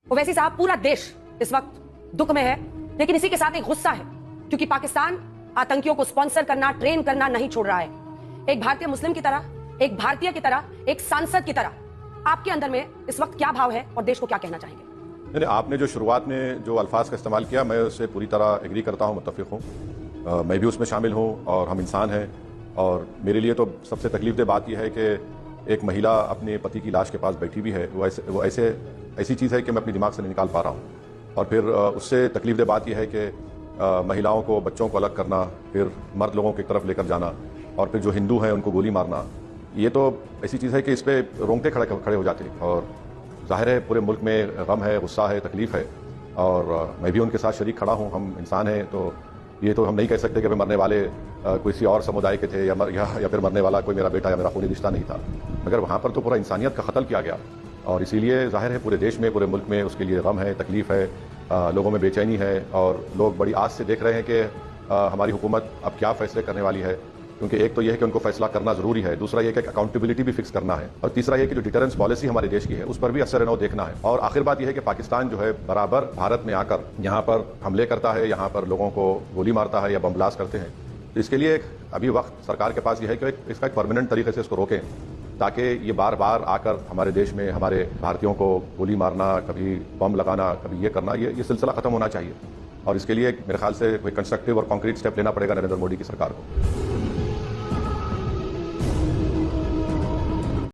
ओवैसी साहब, पूरा देश इस वक्त दुख में है, लेकिन इसी के साथ एक गुस्सा है, क्योंकि पाकिस्तान आतंकियों को स्पॉन्सर करना, ट्रेन करना नहीं छोड़ रहा है। एक भारतीय मुस्लिम की तरह, एक भारतीय की तरह, एक सांसद की तरह आपके अंदर में इस वक्त क्या भाव है और देश को क्या कहना चाहेंगे? नहीं, आपने जो शुरुआत में जो अल्फाज का इस्तेमाल किया, मैं उससे पूरी तरह एग्री करता हूँ, मुत्तफिक हूँ। मैं भी उसमें शामिल हूँ और हम इंसान हैं। और मेरे लिए तो सबसे तकलीफदेह बात यह है कि एक महिला अपने पति की लाश के पास बैठी भी है। वो ऐसी चीज़ है कि मैं अपने दिमाग से नहीं निकाल पा रहा हूँ। और फिर उससे तकलीफदेह बात यह है कि महिलाओं को, बच्चों को अलग करना, फिर मर्द लोगों की तरफ लेकर जाना, और फिर जो हिंदू हैं उनको गोली मारना, ये तो ऐसी चीज़ है कि इस पर रोंगटे खड़े हो जाते हैं। और जाहिर है पूरे मुल्क में गम है, गुस्सा है, तकलीफ़ है, और मैं भी उनके साथ शरीक खड़ा हूँ। हम इंसान हैं, तो ये तो हम नहीं कह सकते कि मरने वाले किसी और समुदाय के थे या फिर मरने वाला कोई मेरा बेटा या मेरा खूनी रिश्ता नहीं था। मगर वहाँ पर तो पूरा इंसानियत का कत्ल किया गया, और इसीलिए जाहिर है पूरे देश में, पूरे मुल्क में उसके लिए गम है, तकलीफ़ है, लोगों में बेचैनी है, और लोग बड़ी आस से देख रहे हैं कि हमारी हुकूमत अब क्या फ़ैसले करने वाली है। क्योंकि एक तो यह है कि उनको फैसला करना ज़रूरी है, दूसरा यह कि अकाउंटेबिलिटी भी फिक्स करना है, और तीसरा यह कि जो डिटरेंस पॉलिसी हमारे देश की है उस पर भी असर नौ देखना है। और आखिर बात यह है कि पाकिस्तान जो है बराबर भारत में आकर यहाँ पर हमले करता है, यहाँ पर लोगों को गोली मारता है या बम ब्लास्ट करते हैं। तो इसके लिए अभी वक्त सरकार के पास यह है कि इसका एक परमानेंट तरीके से इसको रोकें, ताकि ये बार बार आकर हमारे देश में हमारे भारतीयों को गोली मारना, कभी बम लगाना, कभी ये करना, ये सिलसिला ख़त्म होना चाहिए। और इसके लिए मेरे ख्याल से कोई कंस्ट्रक्टिव और कॉन्क्रीट स्टेप लेना पड़ेगा नरेंद्र मोदी की सरकार को।